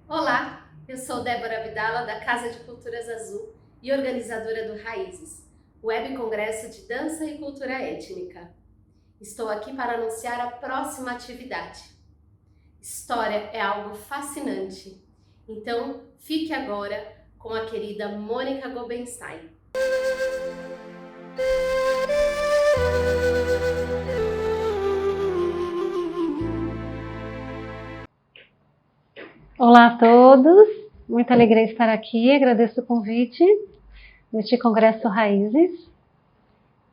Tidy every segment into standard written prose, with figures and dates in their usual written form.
Olá, eu sou Débora Abdala, da Casa de Culturas Azul e organizadora do Raízes, Web Congresso de Dança e Cultura Étnica. Estou aqui para anunciar a próxima atividade. História é algo fascinante, então fique agora com a querida Mônica Gobenstein. Olá a todos, muita alegria estar aqui, agradeço o convite neste Congresso Raízes.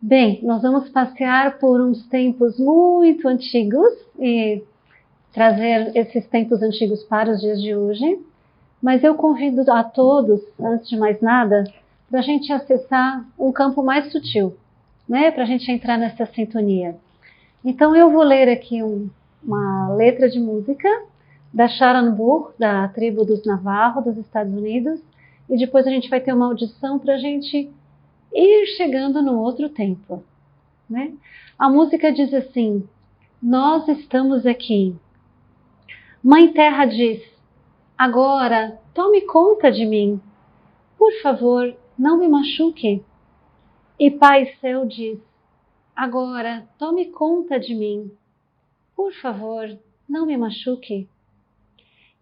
Bem, nós vamos passear por uns tempos muito antigos e trazer esses tempos antigos para os dias de hoje, mas eu convido a todos, antes de mais nada, para a gente acessar um campo mais sutil, né? Para a gente entrar nessa sintonia. Então eu vou ler aqui uma letra de música da Sharon Burr, da tribo dos Navarro, dos Estados Unidos, e depois a gente vai ter uma audição para a gente ir chegando no outro tempo, né? A música diz assim: nós estamos aqui. Mãe Terra diz: agora tome conta de mim. Por favor, não me machuque. E Pai Céu diz: agora tome conta de mim. Por favor, não me machuque.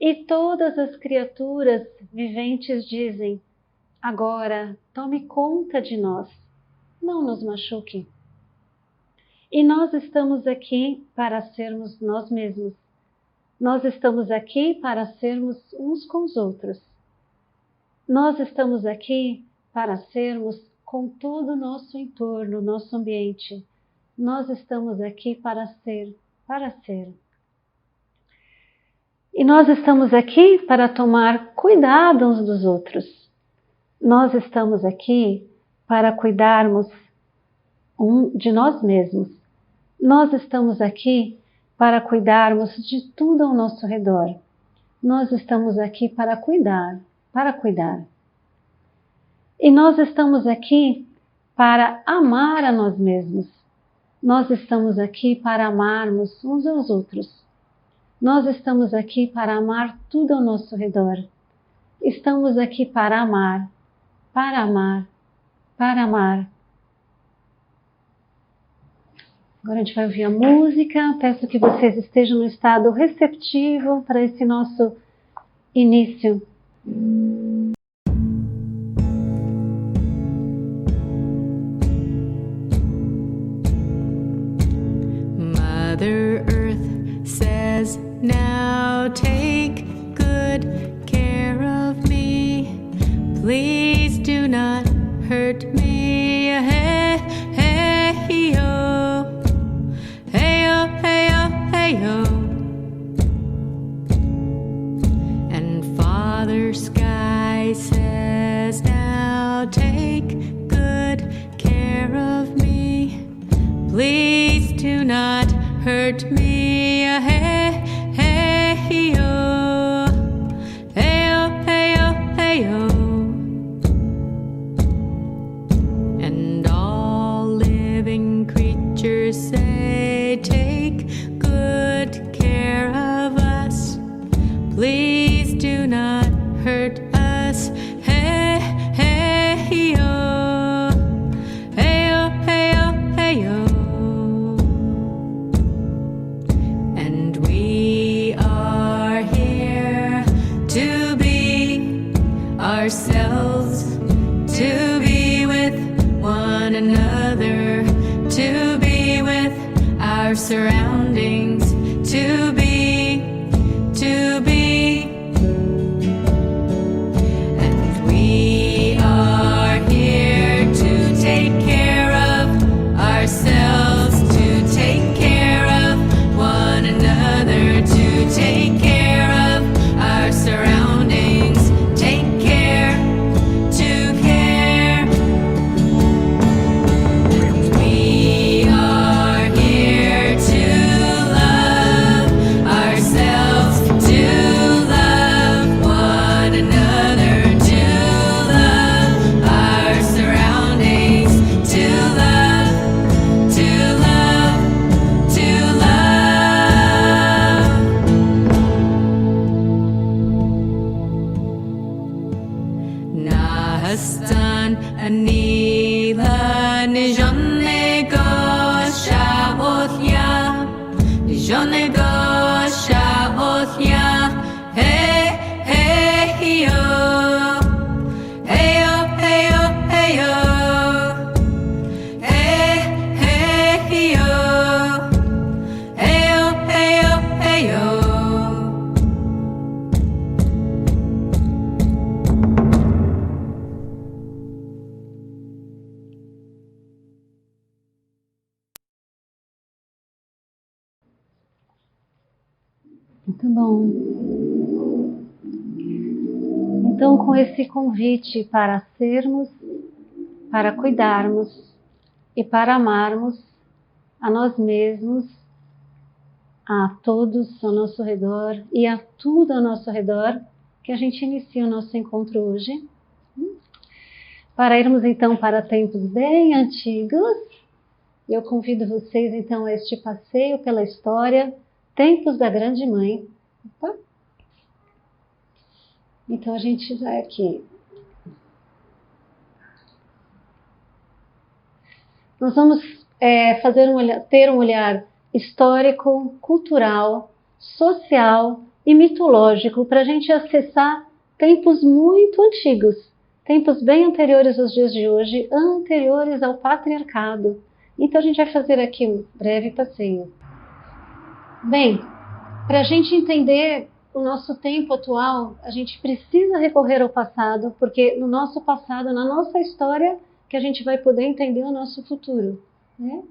E todas as criaturas viventes dizem: agora tome conta de nós, não nos machuque. E nós estamos aqui para sermos nós mesmos. Nós estamos aqui para sermos uns com os outros. Nós estamos aqui para sermos com todo o nosso entorno, nosso ambiente. Nós estamos aqui para ser, para ser. E nós estamos aqui para tomar cuidado uns dos outros. Nós estamos aqui para cuidarmos de nós mesmos. Nós estamos aqui para cuidarmos de tudo ao nosso redor. Nós estamos aqui para cuidar, para cuidar. E nós estamos aqui para amar a nós mesmos. Nós estamos aqui para amarmos uns aos outros. Nós estamos aqui para amar tudo ao nosso redor. Estamos aqui para amar, para amar, para amar. Agora a gente vai ouvir a música. Peço que vocês estejam no estado receptivo para esse nosso início. Mother Earth says, now take good care of me. Please do not hurt me. Hey, hey, yo. Hey, yo, hey, yo, hey, yo. And Father Sky says, now take good care of me. Please do not hurt me. Hey, hey, yo. Hey, yo, hey, yo, hey, yo. And all living creatures say, take good care of us. Please do not hurt us. Hey, hey, yo. Hey, yo, hey, yo, hey, yo. And we are here to be ourselves, to be with one another, to be with our surroundings, to be, to be. And we are here to take care of ourselves, to take care of one another, to take care of our surroundings, take care, to care. And we are here to love Jonegosha Othya, hey, hey, yo. Hey, yo, hey, yo, hey, yo. Hey, hey, yo. Hey, yo, hey, yo, hey, yo. Muito bom. Então, com esse convite para sermos, para cuidarmos e para amarmos a nós mesmos, a todos ao nosso redor e a tudo ao nosso redor, que a gente inicia o nosso encontro hoje. Para irmos então para tempos bem antigos, eu convido vocês então a este passeio pela história, Tempos da Grande Mãe. Opa. Então a gente vai aqui. Nós vamos ter um olhar histórico, cultural, social e mitológico para a gente acessar tempos muito antigos, tempos bem anteriores aos dias de hoje, anteriores ao patriarcado. Então a gente vai fazer aqui um breve passeio. Bem, para a gente entender o nosso tempo atual, a gente precisa recorrer ao passado, porque no nosso passado, na nossa história, que a gente vai poder entender o nosso futuro, né?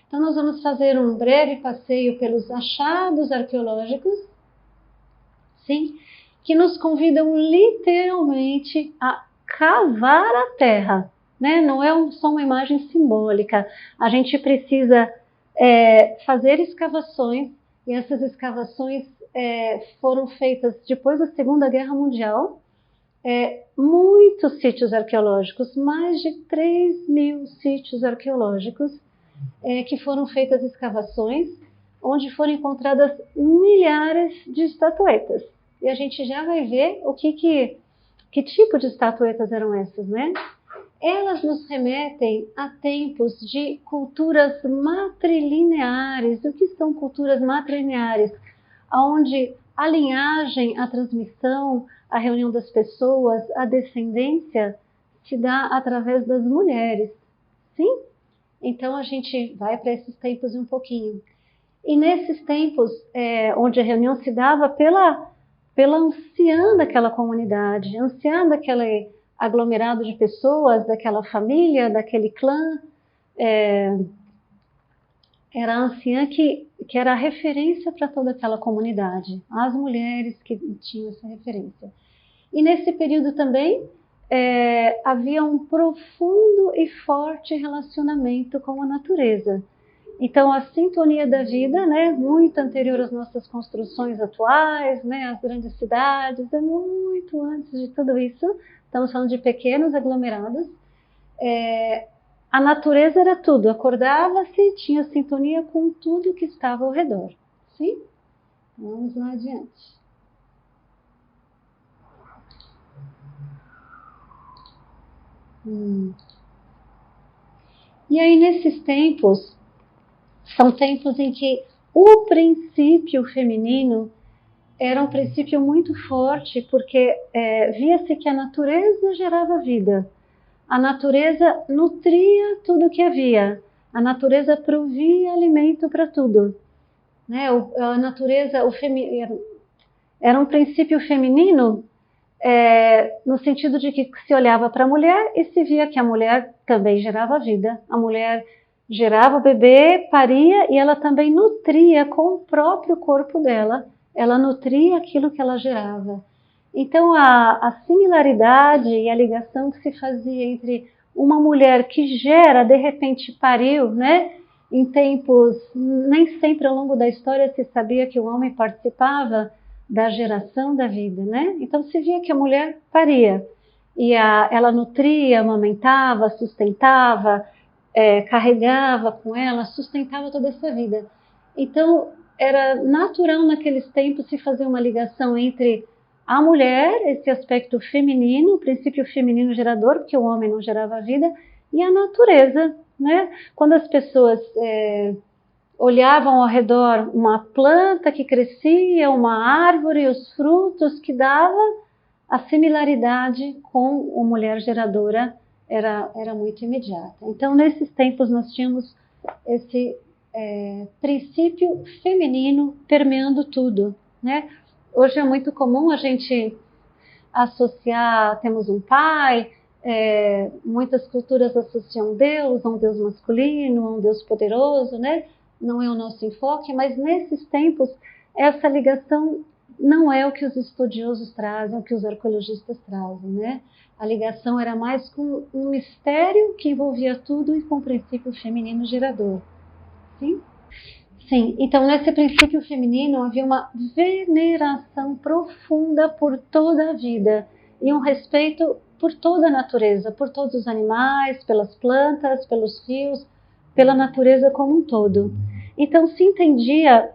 Então nós vamos fazer um breve passeio pelos achados arqueológicos, sim, que nos convidam literalmente a cavar a terra, né? Não é só uma imagem simbólica. A gente precisa fazer escavações, e essas escavações foram feitas depois da Segunda Guerra Mundial. Muitos sítios arqueológicos, mais de 3.000 sítios arqueológicos, que foram feitas escavações, onde foram encontradas milhares de estatuetas. E a gente já vai ver que tipo de estatuetas eram essas, né? Elas nos remetem a tempos de culturas matrilineares. O que são culturas matrilineares? Onde a linhagem, a transmissão, a reunião das pessoas, a descendência se dá através das mulheres. Sim? Então a gente vai para esses tempos um pouquinho. E nesses tempos, onde a reunião se dava pela anciã daquela comunidade, anciã daquele aglomerado de pessoas, daquela família, daquele clã, era a anciã que era a referência para toda aquela comunidade, as mulheres que tinham essa referência. E nesse período também havia um profundo e forte relacionamento com a natureza. Então a sintonia da vida, né, muito anterior às nossas construções atuais, né, às grandes cidades, muito antes de tudo isso, estamos falando de pequenos aglomerados, a natureza era tudo, acordava-se, tinha sintonia com tudo que estava ao redor. Sim? Vamos lá adiante. E aí nesses tempos, são tempos em que o princípio feminino era um princípio muito forte, porque via-se que a natureza gerava vida. A natureza nutria tudo que havia. A natureza provia alimento para tudo. Né? A natureza era um princípio feminino, no sentido de que se olhava para a mulher e se via que a mulher também gerava vida. A mulher gerava o bebê, paria, e ela também nutria com o próprio corpo dela. Ela nutria aquilo que ela gerava. Então a similaridade e a ligação que se fazia entre uma mulher que gera, de repente pariu, né? Em tempos, nem sempre ao longo da história se sabia que o homem participava da geração da vida, né? Então se via que a mulher paria, e ela nutria, amamentava, sustentava, carregava com ela, sustentava toda essa vida. Então era natural naqueles tempos se fazer uma ligação entre a mulher, esse aspecto feminino, o princípio feminino gerador, porque o homem não gerava vida, e a natureza, né? Quando as pessoas olhavam ao redor uma planta que crescia, uma árvore, os frutos que dava, a similaridade com a mulher geradora era muito imediata. Então, nesses tempos, nós tínhamos esse princípio feminino permeando tudo, né? Hoje é muito comum a gente associar, temos um pai, muitas culturas associam Deus a um Deus masculino, a um Deus poderoso, né? Não é o nosso enfoque, mas nesses tempos essa ligação não é o que os estudiosos trazem, o que os arqueologistas trazem, né? A ligação era mais com um mistério que envolvia tudo e com o princípio feminino gerador. Sim? Sim, então nesse princípio feminino havia uma veneração profunda por toda a vida e um respeito por toda a natureza, por todos os animais, pelas plantas, pelos rios, pela natureza como um todo. Então se entendia,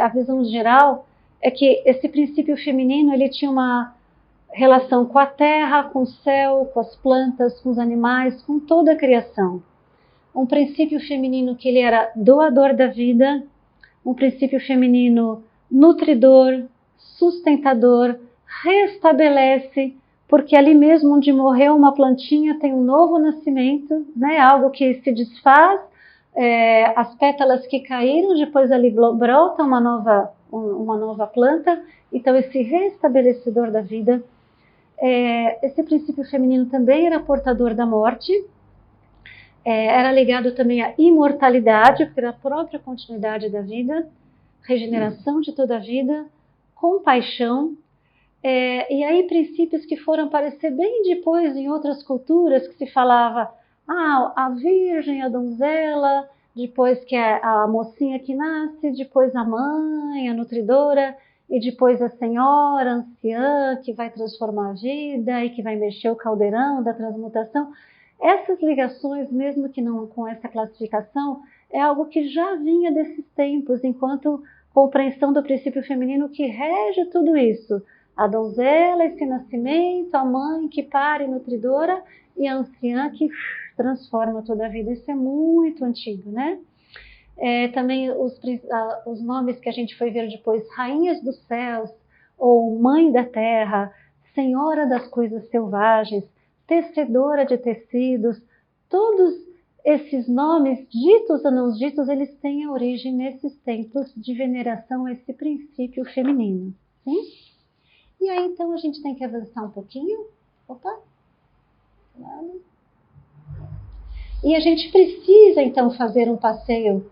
a visão geral é que esse princípio feminino ele tinha uma relação com a terra, com o céu, com as plantas, com os animais, com toda a criação. Um princípio feminino que ele era doador da vida, um princípio feminino nutridor, sustentador, restabelece, porque ali mesmo onde morreu uma plantinha tem um novo nascimento, né? Algo que se desfaz, as pétalas que caíram, depois ali brota uma nova planta. Então esse restabelecedor da vida, esse princípio feminino também era portador da morte, era ligado também à imortalidade, porque era a própria continuidade da vida, regeneração de toda a vida, compaixão, e aí princípios que foram aparecer bem depois em outras culturas, que se falava, a virgem, a donzela, depois que é a mocinha que nasce, depois a mãe, a nutridora, e depois a senhora, a anciã, que vai transformar a vida e que vai mexer o caldeirão da transmutação. Essas ligações, mesmo que não com essa classificação, é algo que já vinha desses tempos, enquanto compreensão do princípio feminino que rege tudo isso. A donzela, esse nascimento, a mãe que pare nutridora e a anciã que transforma toda a vida. Isso é muito antigo, né? Também os nomes que a gente foi ver depois, rainhas dos céus, ou mãe da terra, senhora das coisas selvagens, tecedora de tecidos, todos esses nomes, ditos ou não ditos, eles têm a origem nesses tempos de veneração a esse princípio feminino. Sim? E aí então a gente tem que avançar um pouquinho. Opa! E a gente precisa então fazer um passeio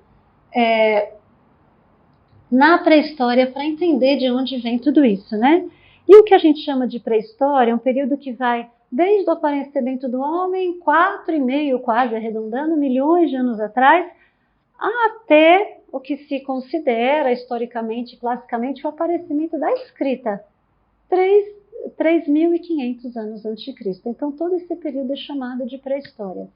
na pré-história para entender de onde vem tudo isso, né? E o que a gente chama de pré-história é um período que vai desde o aparecimento do homem, 4,5, quase arredondando, milhões de anos atrás, até o que se considera historicamente, classicamente, o aparecimento da escrita, 3.500 anos antes de Cristo. Então, todo esse período é chamado de pré-história.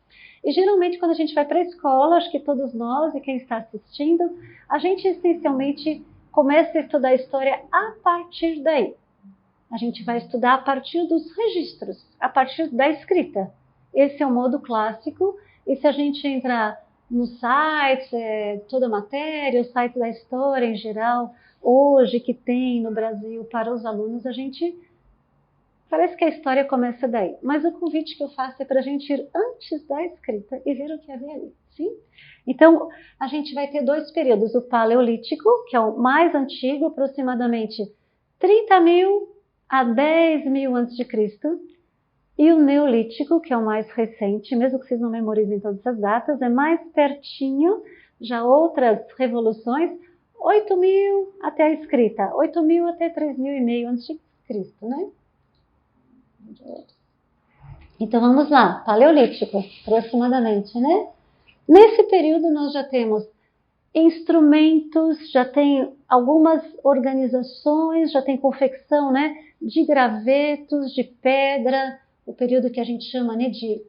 E, geralmente, quando a gente vai para a escola, acho que todos nós e quem está assistindo, a gente, essencialmente, começa a estudar a história a partir daí. A gente vai estudar a partir dos registros, a partir da escrita. Esse é o modo clássico. E se a gente entrar no site, toda a matéria, o site da história em geral, hoje que tem no Brasil para os alunos, a gente parece que a história começa daí. Mas o convite que eu faço é para a gente ir antes da escrita e ver o que havia ali. Sim? Então, a gente vai ter dois períodos. O Paleolítico, que é o mais antigo, aproximadamente 30.000 a 10.000 a.C., e o Neolítico, que é o mais recente, mesmo que vocês não memorizem todas essas datas, é mais pertinho, já outras revoluções, 8.000 até a escrita, 8.000 até 3.500 a.C., né? Então vamos lá, Paleolítico, aproximadamente, né? Nesse período nós já temos instrumentos, já tem algumas organizações, já tem confecção, né, de gravetos, de pedra, o período que a gente chama, né, de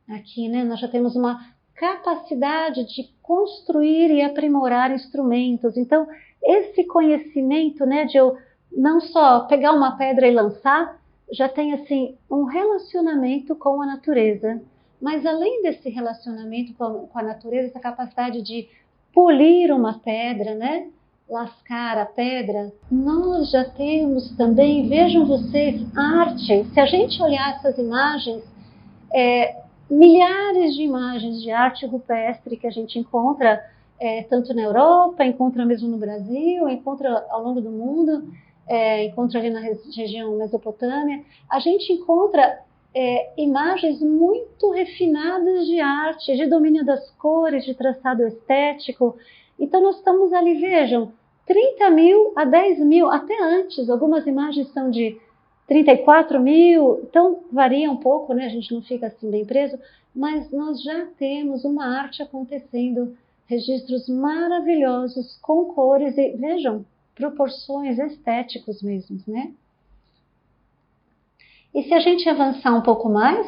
aqui, né, nós já temos uma capacidade de construir e aprimorar instrumentos. Então, esse conhecimento, né, de eu não só pegar uma pedra e lançar, já tem assim um relacionamento com a natureza. Mas além desse relacionamento com a natureza, essa capacidade de polir uma pedra, né? Lascar a pedra, nós já temos também, vejam vocês, arte. Se a gente olhar essas imagens, milhares de imagens de arte rupestre que a gente encontra tanto na Europa, encontra mesmo no Brasil, encontra ao longo do mundo, encontra ali na região Mesopotâmia, a gente encontra imagens muito refinadas de arte, de domínio das cores, de traçado estético. Então nós estamos ali, vejam, 30 mil a 10 mil, até antes, algumas imagens são de 34 mil, então varia um pouco, né? A gente não fica assim bem preso, mas nós já temos uma arte acontecendo, registros maravilhosos com cores e, vejam, proporções estéticos mesmos, né? E se a gente avançar um pouco mais,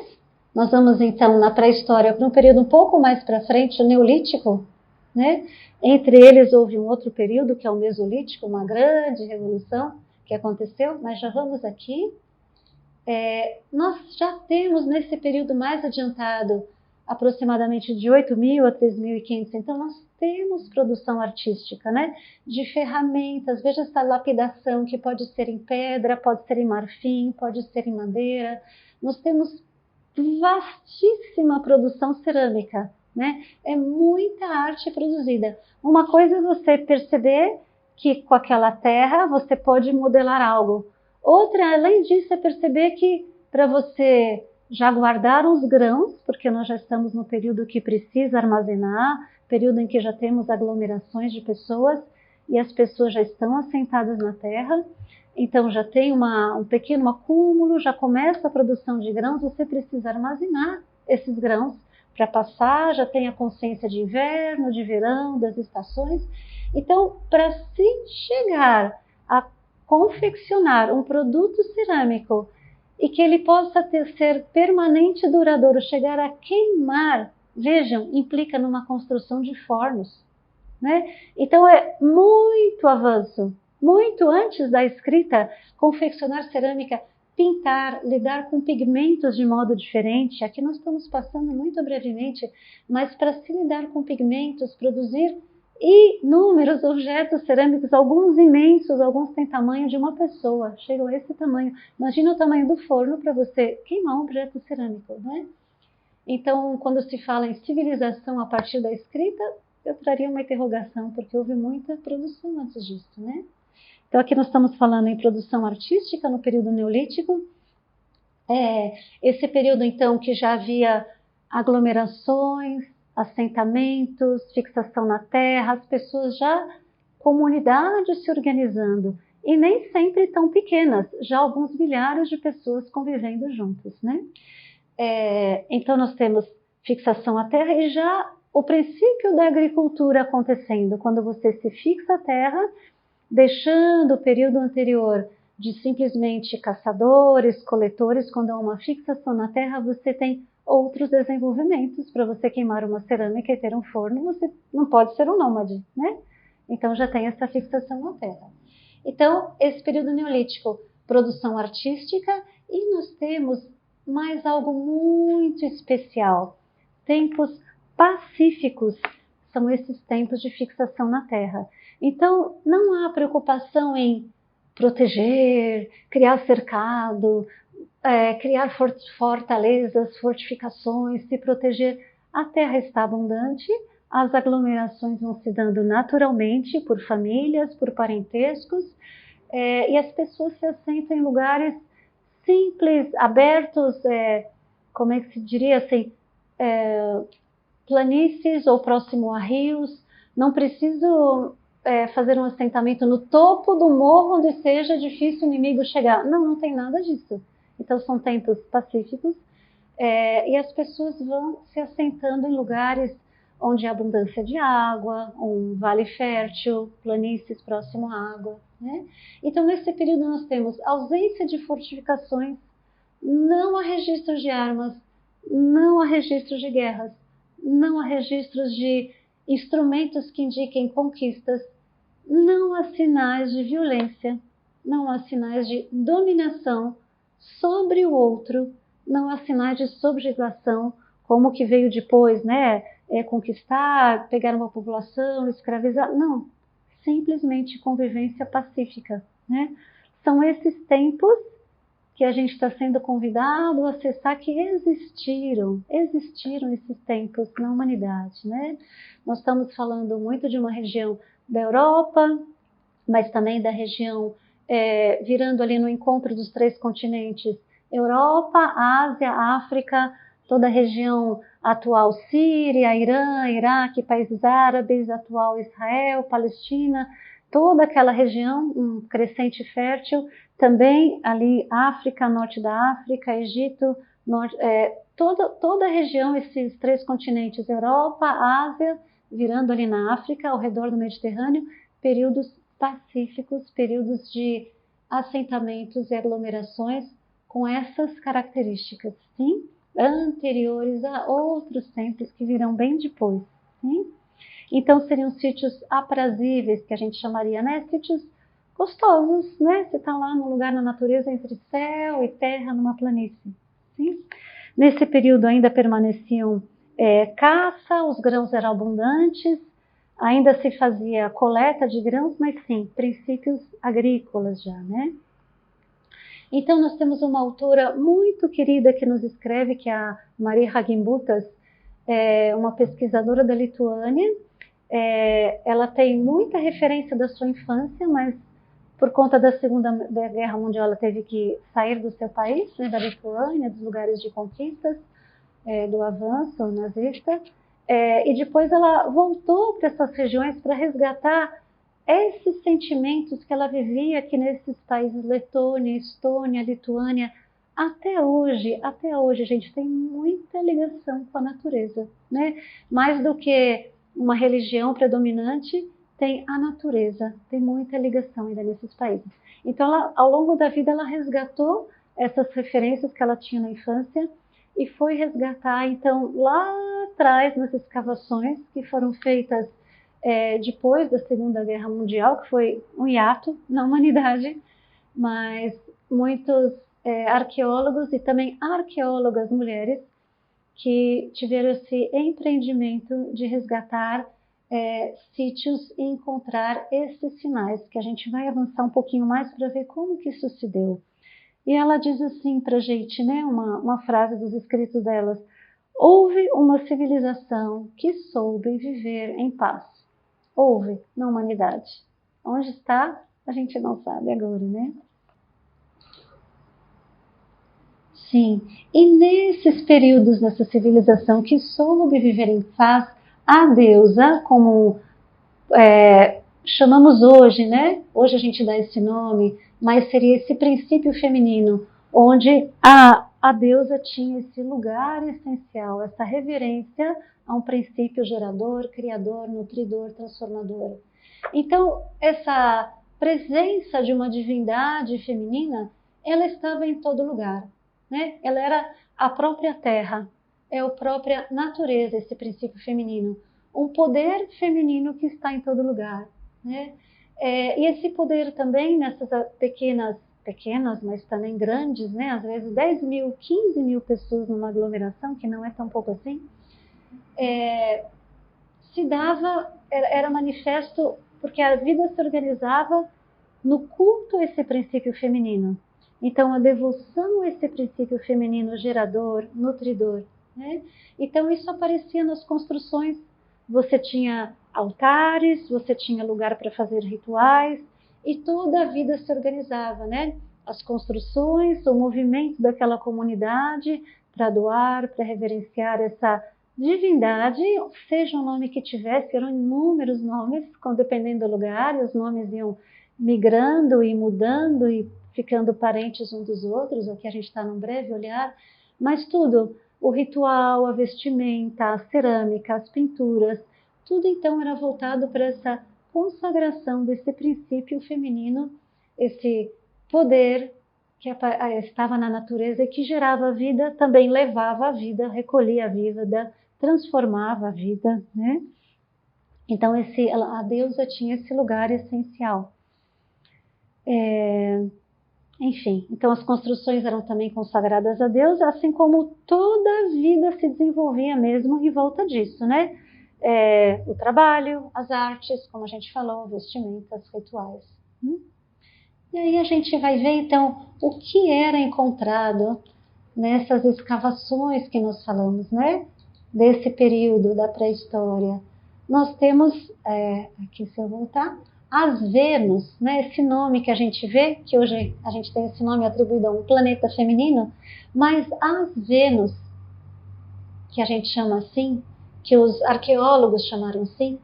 nós vamos então na pré-história para um período um pouco mais para frente, o Neolítico, né? Entre eles houve um outro período que é o Mesolítico, uma grande revolução que aconteceu, mas já vamos aqui. Nós já temos nesse período mais adiantado aproximadamente de 8.000 a 3.500, então nós temos produção artística, né? De ferramentas, veja essa lapidação que pode ser em pedra, pode ser em marfim, pode ser em madeira. Nós temos vastíssima produção cerâmica, né? É muita arte produzida. Uma coisa é você perceber que com aquela terra você pode modelar algo. Outra, além disso, é perceber que para você já guardar os grãos, porque nós já estamos no período que precisa armazenar, período em que já temos aglomerações de pessoas e as pessoas já estão assentadas na terra, então já tem um pequeno acúmulo, já começa a produção de grãos, você precisa armazenar esses grãos para passar, já tem a consciência de inverno, de verão, das estações. Então, para se chegar a confeccionar um produto cerâmico e que ele possa ser permanente e duradouro, chegar a queimar, vejam, implica numa construção de fornos, né? Então é muito avanço, muito antes da escrita, confeccionar cerâmica, pintar, lidar com pigmentos de modo diferente. Aqui nós estamos passando muito brevemente, mas para se lidar com pigmentos, produzir inúmeros objetos cerâmicos, alguns imensos, alguns têm tamanho de uma pessoa, chegam a esse tamanho. Imagina o tamanho do forno para você queimar um objeto cerâmico, né? Então, quando se fala em civilização a partir da escrita, eu traria uma interrogação, porque houve muita produção antes disso, né? Então, aqui nós estamos falando em produção artística no período neolítico. Esse período, então, que já havia aglomerações, assentamentos, fixação na terra, as pessoas já, comunidades se organizando, e nem sempre tão pequenas, já alguns milhares de pessoas convivendo juntas, né? Então nós temos fixação à terra e já o princípio da agricultura acontecendo, quando você se fixa à terra, deixando o período anterior de simplesmente caçadores, coletores, quando há uma fixação na terra, você tem outros desenvolvimentos. Para você queimar uma cerâmica e ter um forno, você não pode ser um nômade, né? Então já tem essa fixação na terra. Então, esse período neolítico, produção artística, e nós temos mais algo muito especial. Tempos pacíficos são esses tempos de fixação na terra. Então, não há preocupação em proteger, criar cercado, criar fortalezas, fortificações, se proteger. A terra está abundante, as aglomerações vão se dando naturalmente por famílias, por parentescos, e as pessoas se assentam em lugares simples, abertos, como é que se diria assim, planícies ou próximo a rios. Não preciso fazer um assentamento no topo do morro onde seja difícil o inimigo chegar. Não, não tem nada disso. Então são tempos pacíficos e as pessoas vão se assentando em lugares onde há abundância de água, um vale fértil, planícies próximo à água, né? Então nesse período nós temos ausência de fortificações, não há registros de armas, não há registros de guerras, não há registros de instrumentos que indiquem conquistas, não há sinais de violência, não há sinais de dominação sobre o outro, não há sinais de subjugação, como que veio depois, né, conquistar, pegar uma população, escravizar, não, simplesmente convivência pacífica, né? São esses tempos que a gente está sendo convidado a acessar, que existiram esses tempos na humanidade, né? Nós estamos falando muito de uma região da Europa, mas também da região, virando ali no encontro dos 3 continentes, Europa, Ásia, África, toda a região atual Síria, Irã, Iraque, países árabes, atual Israel, Palestina, toda aquela região, um crescente fértil, também ali África, norte da África, Egito, toda a região, esses 3 continentes, Europa, Ásia, virando ali na África, ao redor do Mediterrâneo, períodos pacíficos, períodos de assentamentos e aglomerações com essas características, sim, anteriores a outros tempos que virão bem depois, sim? Então seriam sítios aprazíveis, que a gente chamaria, né, sítios gostosos, né? Você está lá num lugar na natureza entre céu e terra, numa planície, sim? Nesse período ainda permaneciam caça, os grãos eram abundantes, ainda se fazia coleta de grãos, mas sim, princípios agrícolas já, né? Então nós temos uma autora muito querida que nos escreve, que é a Maria Hagimbutas, uma pesquisadora da Lituânia. Ela tem muita referência da sua infância, mas por conta da Segunda Guerra Mundial ela teve que sair do seu país, né, da Lituânia, dos lugares de conquistas, do avanço nazista, e depois ela voltou para essas regiões para resgatar esses sentimentos que ela vivia aqui nesses países, Letônia, Estônia, Lituânia. Até hoje a gente tem muita ligação com a natureza, né? Mais do que uma religião predominante, tem a natureza, tem muita ligação ainda nesses países. Então, ela, ao longo da vida, ela resgatou essas referências que ela tinha na infância e foi resgatar, então, lá atrás, nas escavações que foram feitas depois da Segunda Guerra Mundial, que foi um hiato na humanidade, mas muitos arqueólogos e também arqueólogas mulheres que tiveram esse empreendimento de resgatar sítios e encontrar esses sinais, que a gente vai avançar um pouquinho mais para ver como que isso se deu. E ela diz assim para a gente, né, uma frase dos escritos delas: houve uma civilização que soube viver em paz. Houve na humanidade. Onde está, a gente não sabe agora, né? Sim, e nesses períodos dessa civilização que soube viver em paz, a deusa, como chamamos hoje, né? Hoje a gente dá esse nome, mas seria esse princípio feminino, onde a deusa tinha esse lugar essencial, essa reverência a um princípio gerador, criador, nutridor, transformador. Então, essa presença de uma divindade feminina, ela estava em todo lugar, né? Ela era a própria terra, a própria natureza, esse princípio feminino. Um poder feminino que está em todo lugar, né? E esse poder também nessas pequenas, mas também grandes, né? Às vezes 10 mil, 15 mil pessoas numa aglomeração, que não é tão pouco assim, se dava, era manifesto porque a vida se organizava no culto a esse princípio feminino. Então, a devoção a esse princípio feminino gerador, nutridor, né? Então, isso aparecia nas construções. Você tinha altares, você tinha lugar para fazer rituais, e toda a vida se organizava, né? As construções, o movimento daquela comunidade para doar, para reverenciar essa divindade, seja o nome que tivesse, eram inúmeros nomes, dependendo do lugar, e os nomes iam migrando e mudando e ficando parentes uns dos outros, aqui a gente está num breve olhar, mas tudo, o ritual, a vestimenta, a cerâmica, as pinturas, tudo então era voltado para essa consagração desse princípio feminino, esse poder que estava na natureza e que gerava a vida, também levava a vida, recolhia a vida, transformava a vida, né? Então a deusa tinha esse lugar essencial. Enfim, então as construções eram também consagradas a Deus, assim como toda a vida se desenvolvia mesmo em volta disso, né? O trabalho, as artes, como a gente falou, vestimentas, rituais. E aí a gente vai ver então o que era encontrado nessas escavações que nós falamos, né? Desse período da pré-história. Nós temos, aqui se eu voltar, as Vênus, né? Esse nome que a gente vê, que hoje a gente tem esse nome atribuído a um planeta feminino, mas as Vênus, que a gente chama assim, que os arqueólogos chamaram assim,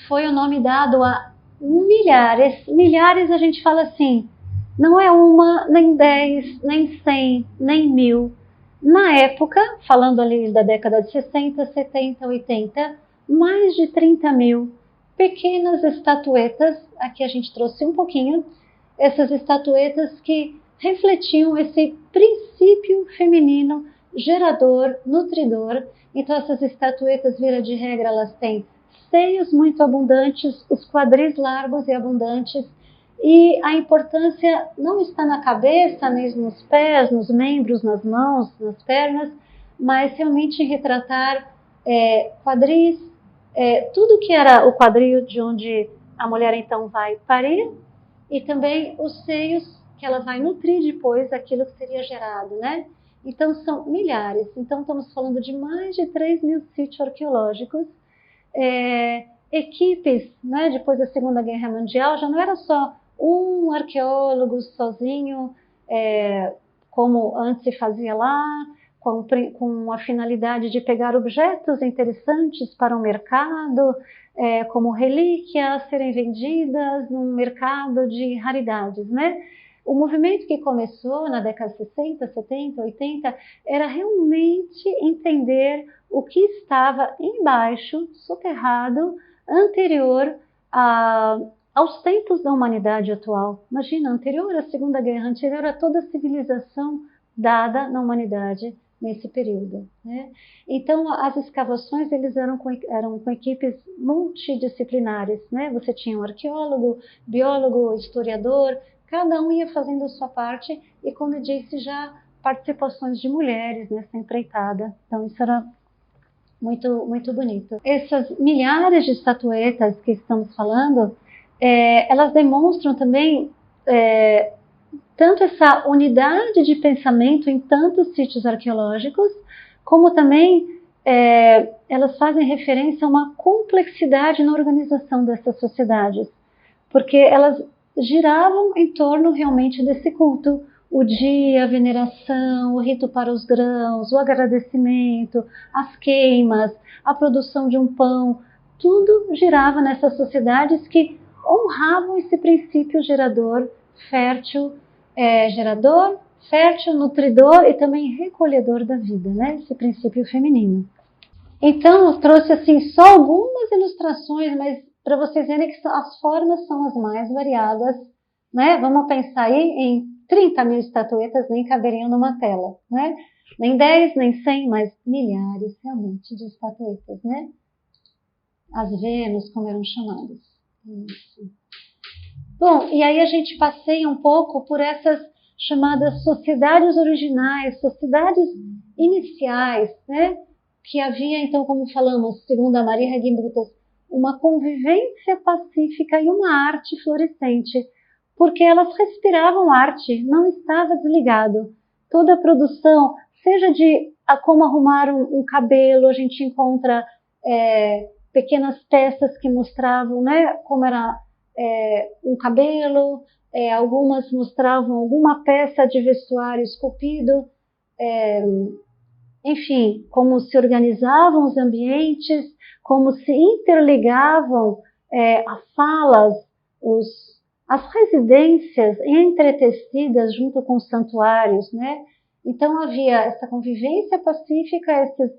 foi o nome dado a milhares a gente fala assim, não é uma, nem 10, nem 100, nem 1000. Na época, falando ali da década de 60, 70, 80, mais de 30.000 pequenas estatuetas, aqui a gente trouxe um pouquinho, essas estatuetas que refletiam esse princípio feminino gerador, nutridor. Então essas estatuetas, vira de regra, elas têm seios muito abundantes, os quadris largos e abundantes, e a importância não está na cabeça, nem nos pés, nos membros, nas mãos, nas pernas, mas realmente em retratar quadris, tudo que era o quadril de onde a mulher então vai parir, e também os seios que ela vai nutrir depois aquilo que seria gerado, né? Então são milhares, então estamos falando de mais de 3.000 sítios arqueológicos, equipes, né, depois da Segunda Guerra Mundial, já não era só um arqueólogo sozinho, como antes se fazia lá, com a finalidade de pegar objetos interessantes para o mercado, como relíquias, serem vendidas num mercado de raridades, né? O movimento que começou na década de 60, 70, 80, era realmente entender o que estava embaixo, soterrado, anterior aos tempos da humanidade atual. Imagina, anterior à Segunda Guerra, anterior a toda a civilização dada na humanidade nesse período, né? Então, as escavações eram com equipes multidisciplinares, né? Você tinha um arqueólogo, biólogo, historiador, cada um ia fazendo a sua parte e, como eu disse, já participações de mulheres nessa empreitada. Então, isso era muito, muito bonito. Essas milhares de estatuetas que estamos falando, elas demonstram também tanto essa unidade de pensamento em tantos sítios arqueológicos, como também elas fazem referência a uma complexidade na organização dessas sociedades, porque elas giravam em torno realmente desse culto, o dia, a veneração, o rito para os grãos, o agradecimento, as queimas, a produção de um pão, tudo girava nessas sociedades que honravam esse princípio gerador, fértil, nutridor e também recolhedor da vida, né? Esse princípio feminino. Então, eu trouxe assim só algumas ilustrações, mas para vocês verem que as formas são as mais variadas, né? Vamos pensar aí em 30.000 estatuetas, nem caberiam numa tela, né? Nem 10, nem 100, mas milhares realmente de estatuetas, né? As Vênus, como eram chamadas. Isso. Bom, e aí a gente passeia um pouco por essas chamadas sociedades originais, sociedades iniciais, né? Que havia, então, como falamos, segundo a Maria Reguimbutas, uma convivência pacífica e uma arte florescente, porque elas respiravam arte, não estava desligado. Toda a produção, seja de como arrumar um cabelo, a gente encontra pequenas peças que mostravam, né, como era um cabelo, algumas mostravam alguma peça de vestuário esculpido, enfim, como se organizavam os ambientes, como se interligavam as salas, as residências entretecidas junto com os santuários, né? Então havia essa convivência pacífica, esses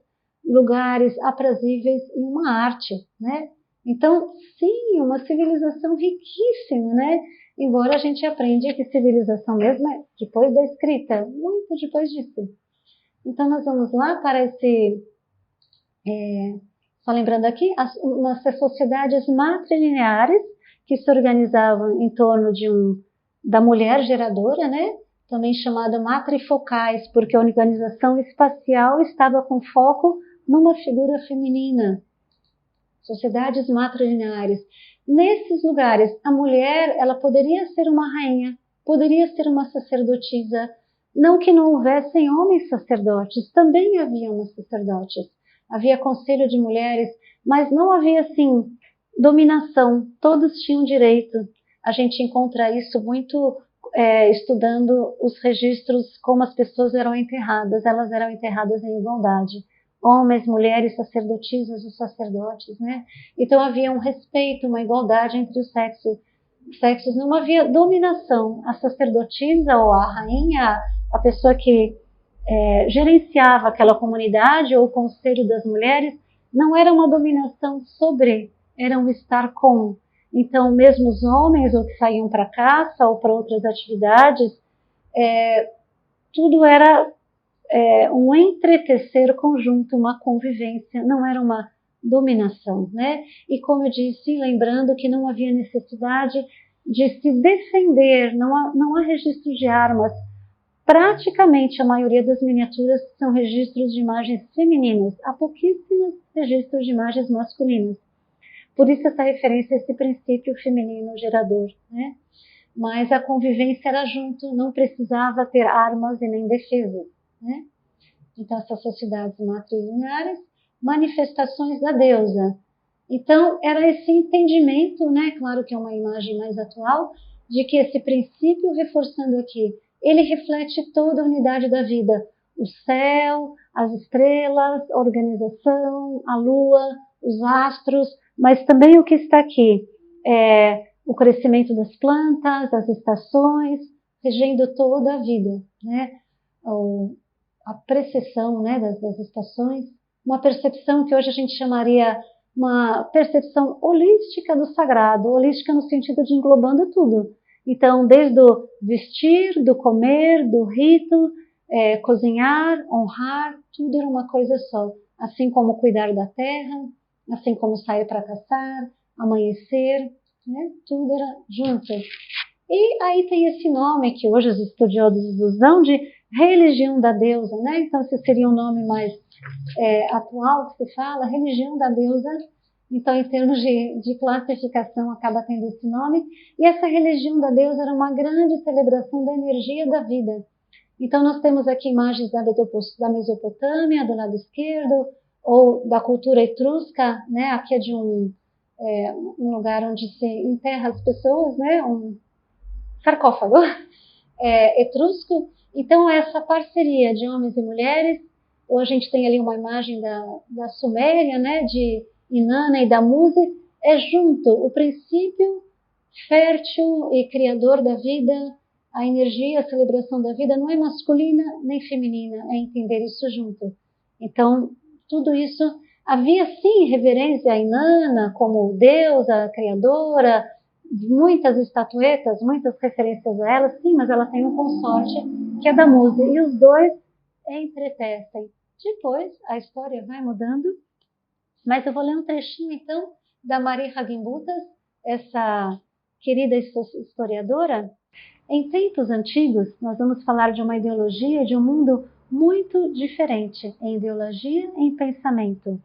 lugares aprazíveis e uma arte, né? Então, sim, uma civilização riquíssima, né? Embora a gente aprenda que civilização mesmo é depois da escrita, muito depois disso. Então, nós vamos lá para esse... só lembrando aqui, as sociedades matrilineares, que se organizavam em torno da mulher geradora, né? Também chamada matrifocais, porque a organização espacial estava com foco numa figura feminina. Sociedades matrilineares. Nesses lugares, a mulher, ela poderia ser uma rainha, poderia ser uma sacerdotisa. Não que não houvessem homens sacerdotes, também havia umas sacerdotes. Havia conselho de mulheres, mas não havia, assim, dominação. Todos tinham direito. A gente encontra isso muito estudando os registros, como as pessoas eram enterradas. Elas eram enterradas em igualdade. Homens, mulheres, sacerdotisas, os sacerdotes, né? Então havia um respeito, uma igualdade entre os sexos. Não havia dominação. A sacerdotisa ou a rainha, a pessoa que gerenciava aquela comunidade ou o conselho das mulheres, não era uma dominação sobre, era um estar com. Então, mesmo os homens, ou que saíam para caça ou para outras atividades, tudo era um entretecer conjunto, uma convivência, não era uma dominação, né? E como eu disse, lembrando que não havia necessidade de se defender, não há registros de armas. Praticamente a maioria das miniaturas são registros de imagens femininas, há pouquíssimos registros de imagens masculinas. Por isso essa referência a esse princípio feminino gerador, né? Mas a convivência era junto, não precisava ter armas e nem defesa, né? Então essas sociedades matrilineares, manifestações da deusa. Então era esse entendimento, né? Claro que é uma imagem mais atual, de que esse princípio, reforçando aqui, ele reflete toda a unidade da vida. O céu, as estrelas, a organização, a lua, os astros, mas também o que está aqui, o crescimento das plantas, as estações, regendo toda a vida, né? A precessão, né, das estações, uma percepção que hoje a gente chamaria uma percepção holística do sagrado, holística no sentido de englobando tudo. Então, desde o vestir, do comer, do rito, cozinhar, honrar, tudo era uma coisa só. Assim como cuidar da terra, assim como sair para caçar, amanhecer, né? Tudo era junto. E aí tem esse nome que hoje os estudiosos dão de religião da deusa, né? Então, esse seria um nome mais atual que se fala, religião da deusa. Então, em termos de classificação, acaba tendo esse nome. E essa religião da deusa era uma grande celebração da energia da vida. Então, nós temos aqui imagens da Mesopotâmia, do lado esquerdo, ou da cultura etrusca, né? Aqui é de um lugar onde se enterra as pessoas, né? Um sarcófago etrusco. Então, essa parceria de homens e mulheres, ou a gente tem ali uma imagem da Suméria, né? De Inanna e da Muse, é junto o princípio fértil e criador da vida, a energia, a celebração da vida não é masculina nem feminina, é entender isso junto. Então, tudo isso, havia sim reverência a Inanna como deusa, criadora, muitas estatuetas, muitas referências a ela, sim, mas ela tem um consorte que é da Muse, e os dois entretecem. Depois, a história vai mudando, mas eu vou ler um trechinho, então, da Marie Hagenbutters, essa querida historiadora. Em tempos antigos, nós vamos falar de uma ideologia, de um mundo muito diferente em ideologia e em pensamento.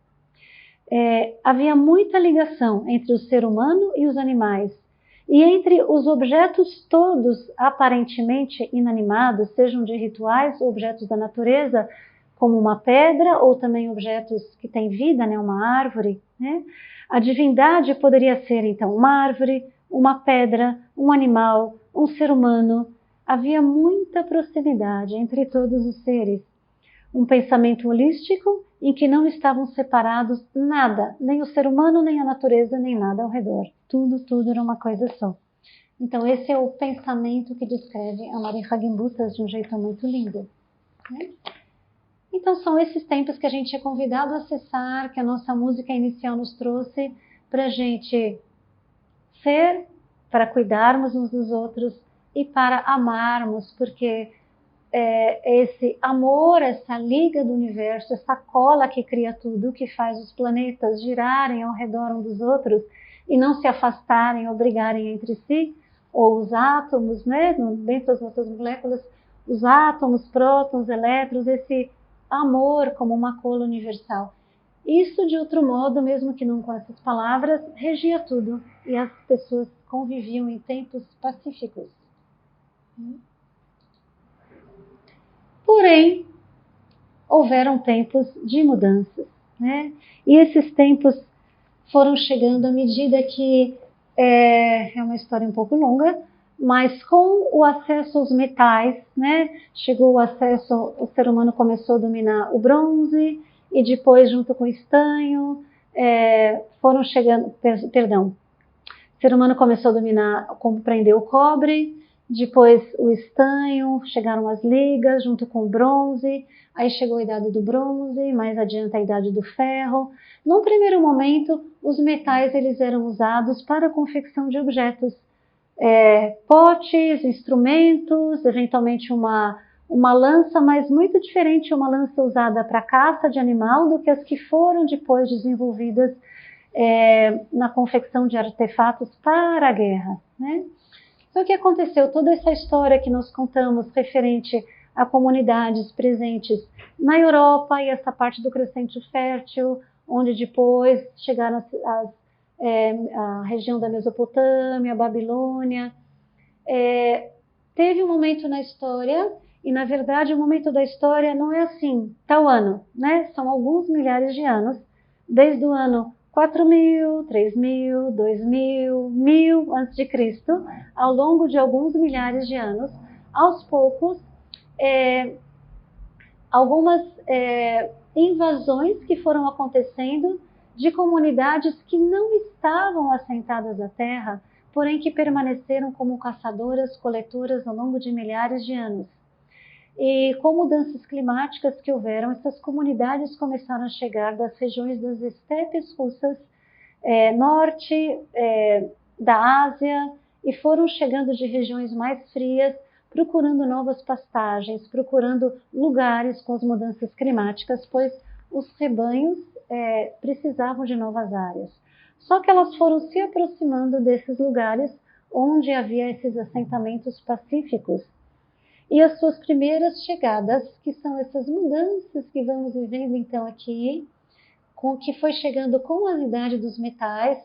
Havia muita ligação entre o ser humano e os animais, e entre os objetos todos aparentemente inanimados, sejam de rituais ou objetos da natureza, como uma pedra ou também objetos que têm vida, né, uma árvore, né? A divindade poderia ser então uma árvore, uma pedra, um animal, um ser humano. Havia muita proximidade entre todos os seres. Um pensamento holístico em que não estavam separados nada, nem o ser humano, nem a natureza, nem nada ao redor. Tudo era uma coisa só. Então esse é o pensamento que descreve a Marie Hagenbutters de um jeito muito lindo, né? Então são esses tempos que a gente é convidado a acessar, que a nossa música inicial nos trouxe para a gente ser, para cuidarmos uns dos outros e para amarmos, porque esse amor, essa liga do universo, essa cola que cria tudo, que faz os planetas girarem ao redor um dos outros, e não se afastarem ou brigarem entre si, ou os átomos, né, dentro das nossas moléculas, os átomos, prótons, elétrons, esse amor como uma cola universal. Isso, de outro modo, mesmo que não com essas palavras, regia tudo, e as pessoas conviviam em tempos pacíficos. Porém, houveram tempos de mudanças, né? E esses tempos foram chegando à medida que, é uma história um pouco longa, mas com o acesso aos metais, né? Chegou o acesso, o ser humano começou a dominar o bronze, e depois, junto com o estanho, foram chegando, perdão, o ser humano começou a dominar, compreender o cobre, depois o estanho, chegaram as ligas junto com o bronze, aí chegou a idade do bronze, mais adiante a idade do ferro. Num primeiro momento, os metais eles eram usados para a confecção de objetos, potes, instrumentos, eventualmente uma lança, mas muito diferente uma lança usada para caça de animal do que as que foram depois desenvolvidas na confecção de artefatos para a guerra, né? Então, o que aconteceu? Toda essa história que nós contamos referente a comunidades presentes na Europa e essa parte do Crescente Fértil, onde depois chegaram a região da Mesopotâmia, a Babilônia, teve um momento na história, e na verdade o momento da história não é assim, tal ano, né? São alguns milhares de anos, desde o ano 4.000, 3.000, 2.000, 1.000 a.C., ao longo de alguns milhares de anos, aos poucos, algumas invasões que foram acontecendo de comunidades que não estavam assentadas à terra, porém que permaneceram como caçadoras, coletoras ao longo de milhares de anos. E com mudanças climáticas que houveram, essas comunidades começaram a chegar das regiões das estepes russas, norte da Ásia, e foram chegando de regiões mais frias, procurando novas pastagens, procurando lugares com as mudanças climáticas, pois os rebanhos precisavam de novas áreas. Só que elas foram se aproximando desses lugares onde havia esses assentamentos pacíficos. E as suas primeiras chegadas, que são essas mudanças que vamos vivendo então aqui, com que foi chegando com a idade dos metais,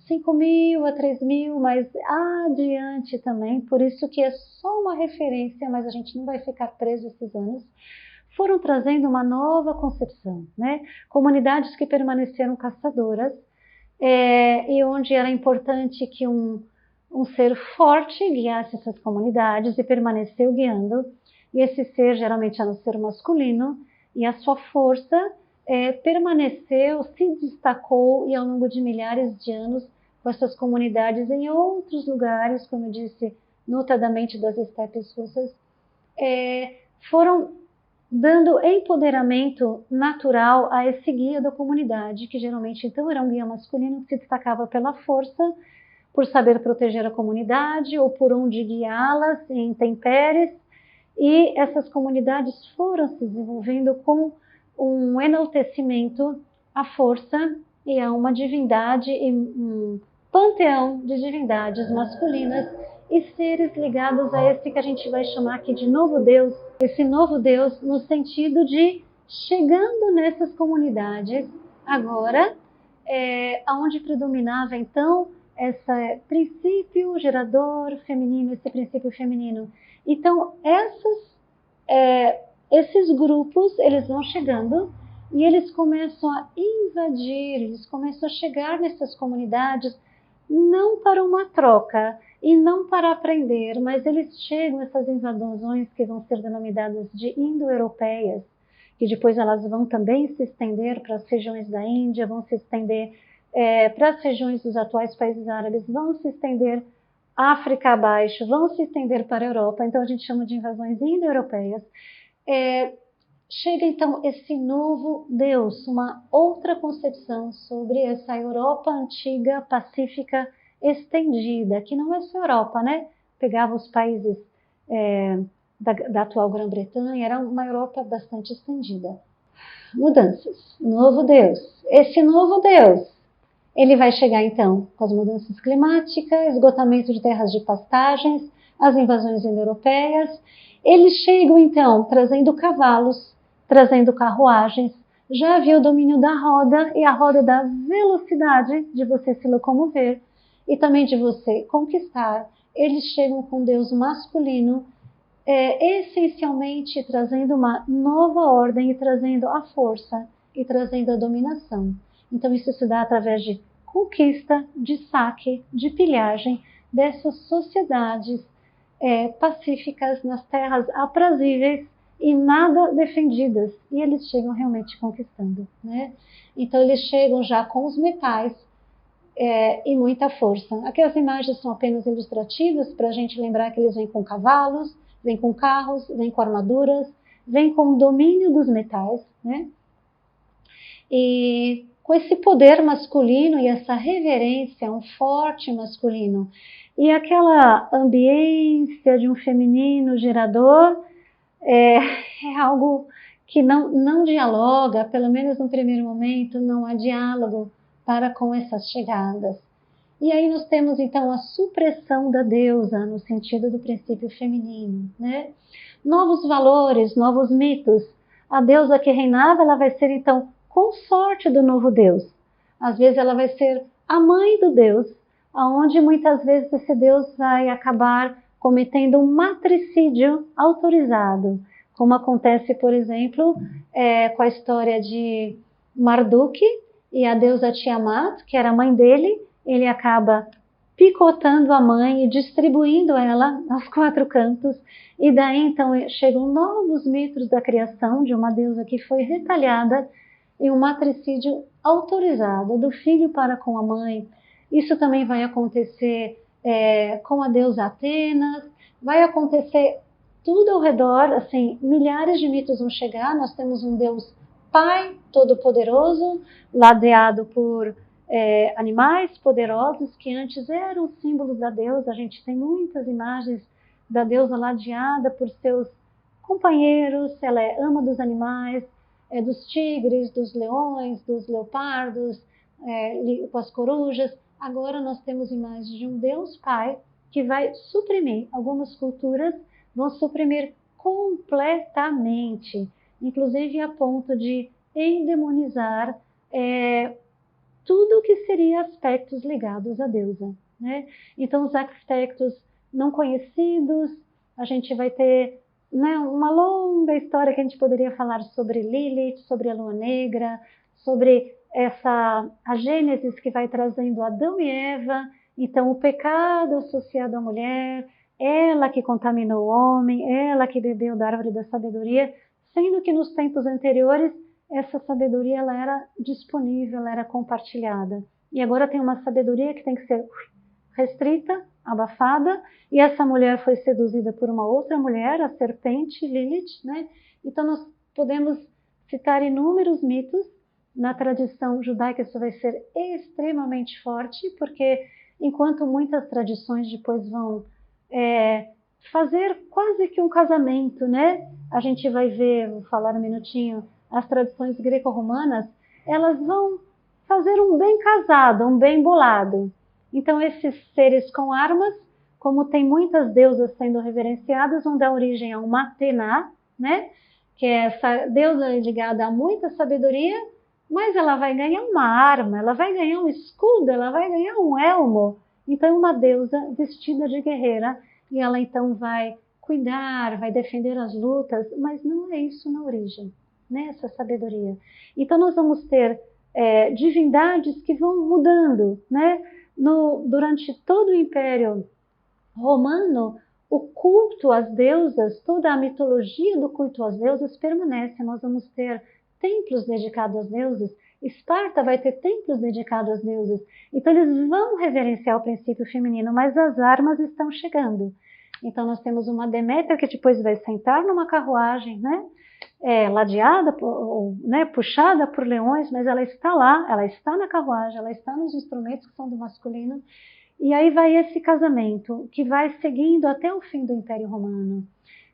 5.000 a 3.000, mas adiante também, por isso que é só uma referência, mas a gente não vai ficar preso esses anos, foram trazendo uma nova concepção, né? Comunidades que permaneceram caçadoras, e onde era importante que um ser forte guiasse essas comunidades e permaneceu guiando, e esse ser geralmente era um ser masculino, e a sua força permaneceu, se destacou, e ao longo de milhares de anos, com essas comunidades em outros lugares, como eu disse, notadamente das estepes russas, foram dando empoderamento natural a esse guia da comunidade, que geralmente então era um guia masculino que se destacava pela força, por saber proteger a comunidade ou por onde guiá-las em intempéries, e essas comunidades foram se desenvolvendo com um enaltecimento à força e a uma divindade, e um panteão de divindades masculinas e seres ligados a esse que a gente vai chamar aqui de novo Deus, esse novo Deus no sentido de chegando nessas comunidades agora, onde predominava então esse princípio gerador feminino, esse princípio feminino. Então, esses grupos, eles vão chegando e eles começam a invadir, eles começam a chegar nessas comunidades, não para uma troca e não para aprender, mas eles chegam, essas invasões que vão ser denominadas de indo-europeias, que depois elas vão também se estender para as regiões da Índia, vão se estender para as regiões dos atuais países árabes, vão se estender África abaixo, vão se estender para a Europa, então a gente chama de invasões indo-europeias. Chega então esse novo Deus, uma outra concepção sobre essa Europa antiga, pacífica, estendida, que não é só Europa, né? Pegava os países da atual Grã-Bretanha, era uma Europa bastante estendida. Mudanças, novo Deus. Esse novo Deus, Ele vai chegar então com as mudanças climáticas, esgotamento de terras de pastagens, as invasões indo-europeias. Eles chegam então trazendo cavalos, trazendo carruagens. Já havia o domínio da roda e a roda da velocidade de você se locomover e também de você conquistar. Eles chegam com Deus masculino, essencialmente trazendo uma nova ordem e trazendo a força e trazendo a dominação. Então isso se dá através de conquista, de saque, de pilhagem dessas sociedades pacíficas nas terras aprazíveis e nada defendidas, e eles chegam realmente conquistando, né? Então eles chegam já com os metais e muita força. Aqui as imagens são apenas ilustrativas para a gente lembrar que eles vêm com cavalos, vêm com carros, vêm com armaduras, vêm com o domínio dos metais, né? E com esse poder masculino e essa reverência, um forte masculino, e aquela ambiência de um feminino gerador, é algo que não dialoga, pelo menos no primeiro momento, não há diálogo para com essas chegadas. E aí nós temos então a supressão da deusa, no sentido do princípio feminino, né? Novos valores, novos mitos. A deusa que reinava, ela vai ser então consorte do novo Deus. Às vezes ela vai ser a mãe do Deus, aonde muitas vezes esse Deus vai acabar cometendo um matricídio autorizado, como acontece, por exemplo, com a história de Marduk e a deusa Tiamat, que era a mãe dele. Ele acaba picotando a mãe e distribuindo ela aos quatro cantos, e daí então chegam novos mitos da criação de uma deusa que foi retalhada e um matricídio autorizado do filho para com a mãe. Isso também vai acontecer com a deusa Atenas, vai acontecer tudo ao redor, assim, milhares de mitos vão chegar. Nós temos um Deus Pai Todo-Poderoso, ladeado por animais poderosos que antes eram símbolos da deusa. A gente tem muitas imagens da deusa ladeada por seus companheiros. Ela é ama dos animais, dos tigres, dos leões, dos leopardos, com as corujas. Agora nós temos imagens de um Deus Pai que vai suprimir. Algumas culturas vão suprimir completamente, inclusive a ponto de endemonizar tudo que seria aspectos ligados à deusa, né? Então os aspectos não conhecidos, a gente vai ter, né, uma longa história que a gente poderia falar sobre Lilith, sobre a lua negra, sobre a Gênesis que vai trazendo Adão e Eva. Então o pecado associado à mulher, ela que contaminou o homem, ela que bebeu da árvore da sabedoria, sendo que nos tempos anteriores essa sabedoria ela era disponível, ela era compartilhada. E agora tem uma sabedoria que tem que ser restrita, abafada, e essa mulher foi seduzida por uma outra mulher, a serpente Lilith, né? Então nós podemos citar inúmeros mitos. Na tradição judaica isso vai ser extremamente forte, porque enquanto muitas tradições depois vão fazer quase que um casamento, né? A gente vai ver, vou falar um minutinho, as tradições greco-romanas, elas vão fazer um bem casado, um bem bolado. Então esses seres com armas, como tem muitas deusas sendo reverenciadas, vão dar origem a uma Atena, né? Que é essa deusa ligada a muita sabedoria, mas ela vai ganhar uma arma, ela vai ganhar um escudo, ela vai ganhar um elmo. Então é uma deusa vestida de guerreira, e ela então vai cuidar, vai defender as lutas, mas não é isso na origem, né? Essa sabedoria. Então nós vamos ter divindades que vão mudando, né? Durante todo o Império Romano, o culto às deusas, toda a mitologia do culto às deusas permanece. Nós vamos ter templos dedicados às deusas. Esparta vai ter templos dedicados às deusas. Então eles vão reverenciar o princípio feminino, mas as armas estão chegando. Então nós temos uma Deméter que depois vai sentar numa carruagem, né? Ladeada, né, puxada por leões, mas ela está lá, ela está na carruagem, ela está nos instrumentos que são do masculino. E aí vai esse casamento que vai seguindo até o fim do Império Romano.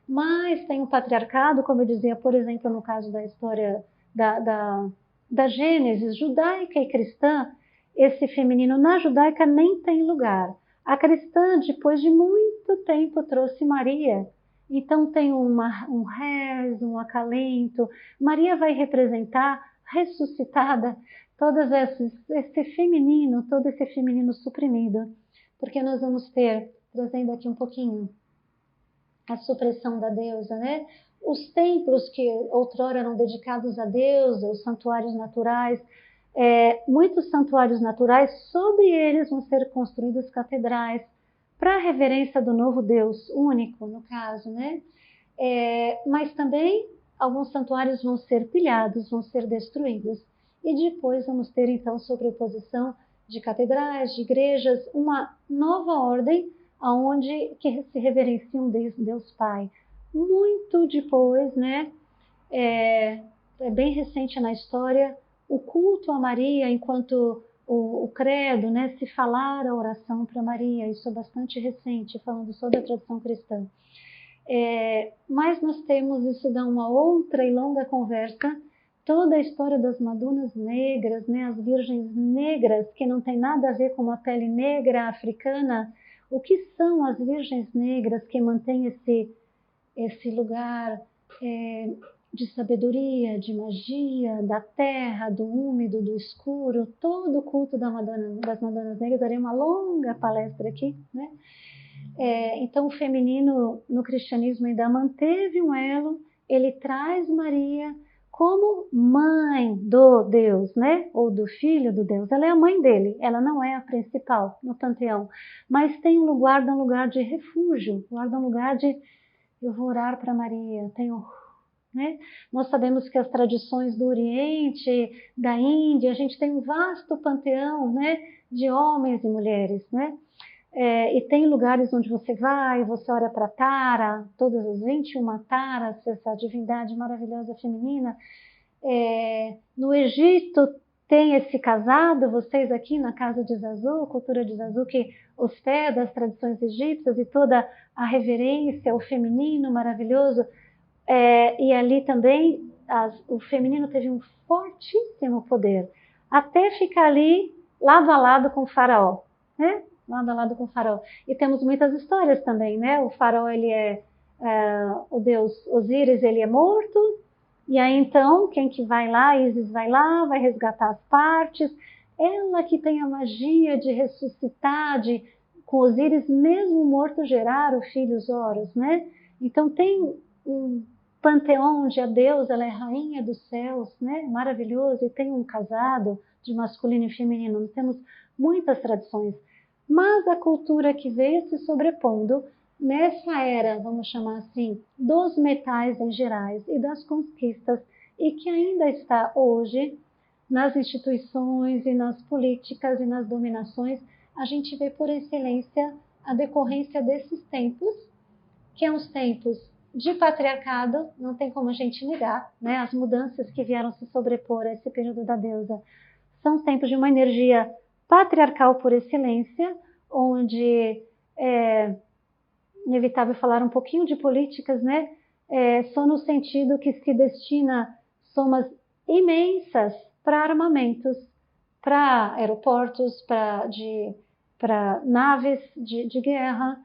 Mas tem o patriarcado, como eu dizia, por exemplo, no caso da história da Gênesis judaica e cristã, esse feminino na judaica nem tem lugar. A cristã, depois de muito tempo, trouxe Maria. Então tem um rezo, um acalento. Maria vai representar, ressuscitada, esse feminino, todo esse feminino suprimido. Porque nós vamos ter, trazendo aqui um pouquinho, a supressão da deusa, né? Os templos que outrora eram dedicados à deusa, os santuários naturais, muitos santuários naturais, sobre eles vão ser construídas catedrais para a reverência do novo Deus, único no caso, né? Mas também alguns santuários vão ser pilhados, vão ser destruídos. E depois vamos ter então sobreposição de catedrais, de igrejas, uma nova ordem aonde que se reverencia um Deus Pai. Muito depois, né? É bem recente na história, o culto a Maria, enquanto o credo, né, se falar a oração para Maria, isso é bastante recente, falando sobre a tradição cristã. Mas nós temos, isso dá uma outra e longa conversa, toda a história das Madonas negras, né, as virgens negras, que não tem nada a ver com uma pele negra africana. O que são as virgens negras que mantêm esse lugar de sabedoria, de magia, da terra, do úmido, do escuro? Todo o culto das Madonas negras, darei uma longa palestra aqui, né? Então o feminino no cristianismo ainda manteve um elo, ele traz Maria como mãe do Deus, né? Ou do filho do Deus. Ela é a mãe dele, ela não é a principal no panteão, mas tem um lugar de refúgio, guarda um lugar de eu vou orar para Maria, né? Nós sabemos que as tradições do Oriente, da Índia, a gente tem um vasto panteão, né, de homens e mulheres, né? E tem lugares onde você vai, você ora para Tara, todas as 21 Taras, essa divindade maravilhosa feminina. No Egito tem esse casado, vocês aqui na casa de Zazu, cultura de Zazu, que hospeda as tradições egípcias e toda a reverência ao feminino maravilhoso. E ali também o feminino teve um fortíssimo poder, até ficar ali lado a lado com o faraó, né? Lado a lado com o faraó. E temos muitas histórias também, né? O faraó, ele o deus Osíris, ele é morto, e aí então, quem que vai lá? Isis vai lá, vai resgatar as partes, ela que tem a magia de ressuscitar, com Osíris mesmo morto gerar o filho Horus, né? Então tem um panteão onde a deusa, ela é rainha dos céus, né? Maravilhoso, e tem um casado de masculino e feminino. Nós temos muitas tradições, mas a cultura que veio se sobrepondo nessa era, vamos chamar assim, dos metais em gerais e das conquistas, e que ainda está hoje nas instituições e nas políticas e nas dominações, a gente vê por excelência a decorrência desses tempos, que são os tempos de patriarcado, não tem como a gente negar, né? As mudanças que vieram se sobrepor a esse período da deusa são os tempos de uma energia patriarcal por excelência, onde é inevitável falar um pouquinho de políticas, né? Só no sentido que se destina somas imensas para armamentos, para aeroportos, para naves de guerra,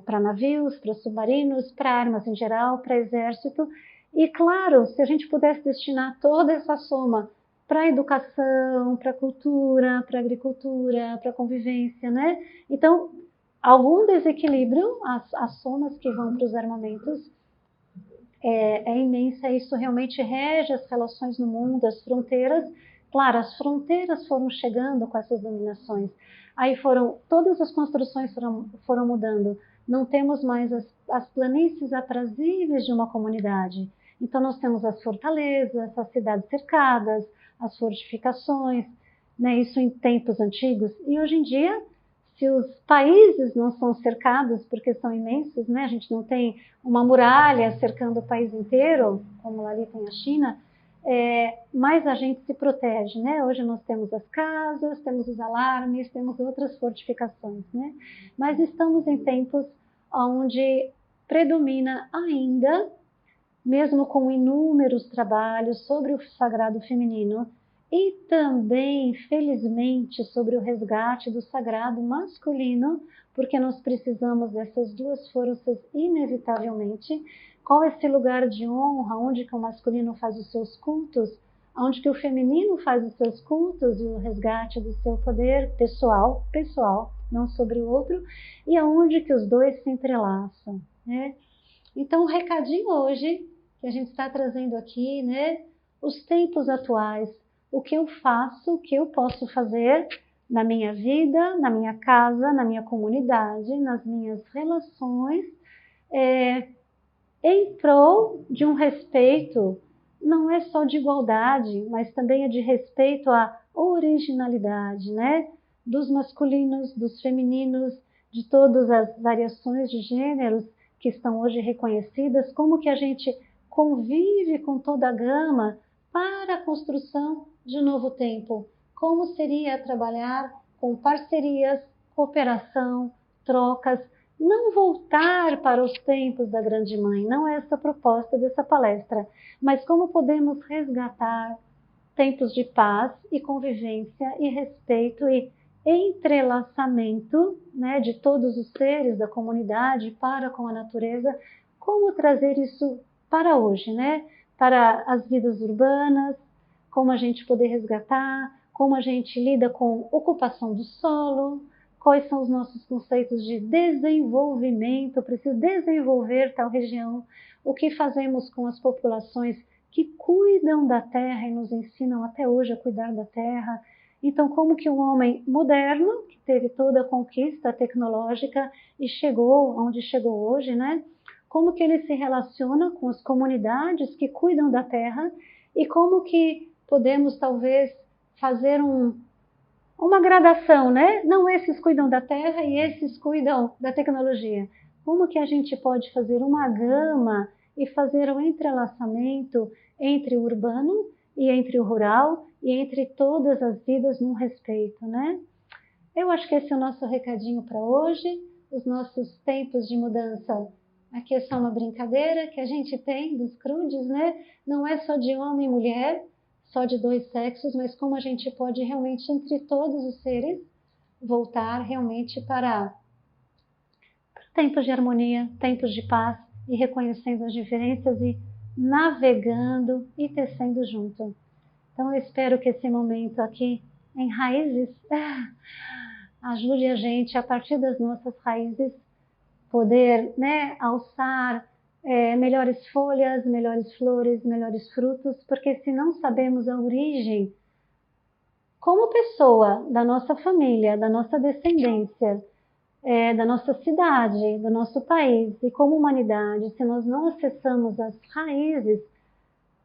para navios, para submarinos, para armas em geral, para exército. E claro, se a gente pudesse destinar toda essa soma para educação, para cultura, para agricultura, para convivência, né? Então, algum desequilíbrio, as somas que vão para os armamentos é imensa. Isso realmente rege as relações no mundo, as fronteiras. Claro, as fronteiras foram chegando com essas dominações. Aí todas as construções foram mudando. Não temos mais as planícies aprazíveis de uma comunidade. Então nós temos as fortalezas, as cidades cercadas, as fortificações, né? Isso em tempos antigos. E hoje em dia, se os países não são cercados, porque são imensos, né? A gente não tem uma muralha cercando o país inteiro, como ali tem a China, mas a gente se protege, né? Hoje nós temos as casas, temos os alarmes, temos outras fortificações, né? Mas estamos em tempos onde predomina ainda, mesmo com inúmeros trabalhos sobre o sagrado feminino, e também, felizmente, sobre o resgate do sagrado masculino, porque nós precisamos dessas duas forças inevitavelmente. Qual é esse lugar de honra, onde que o masculino faz os seus cultos, onde que o feminino faz os seus cultos e o resgate do seu poder pessoal, não sobre o outro, e aonde que os dois se entrelaçam, né? Então, o recadinho hoje que a gente está trazendo aqui, né? Os tempos atuais, o que eu faço, o que eu posso fazer na minha vida, na minha casa, na minha comunidade, nas minhas relações, em prol de um respeito, não é só de igualdade, mas também é de respeito à originalidade, né? Dos masculinos, dos femininos, de todas as variações de gêneros que estão hoje reconhecidas, como que a gente convive com toda a gama para a construção de um novo tempo. Como seria trabalhar com parcerias, cooperação, trocas, não voltar para os tempos da Grande Mãe, não é essa a proposta dessa palestra, mas como podemos resgatar tempos de paz e convivência e respeito e entrelaçamento, né, de todos os seres da comunidade para com a natureza, como trazer isso para hoje, né, para as vidas urbanas, como a gente poder resgatar, como a gente lida com ocupação do solo, quais são os nossos conceitos de desenvolvimento, preciso desenvolver tal região, o que fazemos com as populações que cuidam da terra e nos ensinam até hoje a cuidar da terra. Então, como que um homem moderno, que teve toda a conquista tecnológica e chegou onde chegou hoje, né? Como que ele se relaciona com as comunidades que cuidam da terra e como que podemos talvez fazer uma gradação, né? Não esses cuidam da terra e esses cuidam da tecnologia. Como que a gente pode fazer uma gama e fazer um entrelaçamento entre o urbano e entre o rural e entre todas as vidas num respeito, né? Eu acho que esse é o nosso recadinho para hoje. Os nossos tempos de mudança, aqui é só uma brincadeira que a gente tem dos crudes, né? Não é só de homem e mulher, só de dois sexos, mas como a gente pode realmente, entre todos os seres, voltar realmente para tempos de harmonia, tempos de paz, e reconhecendo as diferenças e navegando e tecendo junto. Então eu espero que esse momento aqui em Raízes ajude a gente, a partir das nossas raízes, poder, né, alçar melhores folhas, melhores flores, melhores frutos, porque se não sabemos a origem, como pessoa da nossa família, da nossa descendência, da nossa cidade, do nosso país e como humanidade, se nós não acessamos as raízes,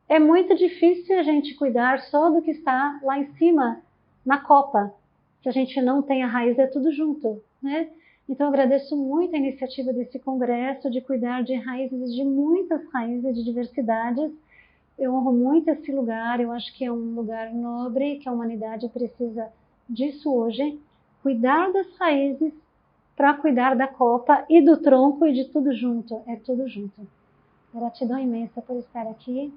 é muito difícil a gente cuidar só do que está lá em cima, na copa. Se a gente não tem a raiz, é tudo junto, né? Então, eu agradeço muito a iniciativa desse congresso de cuidar de raízes, de muitas raízes de diversidades. Eu honro muito esse lugar, eu acho que é um lugar nobre, que a humanidade precisa disso hoje. Cuidar das raízes para cuidar da copa e do tronco e de tudo junto. É tudo junto. Gratidão imensa por estar aqui.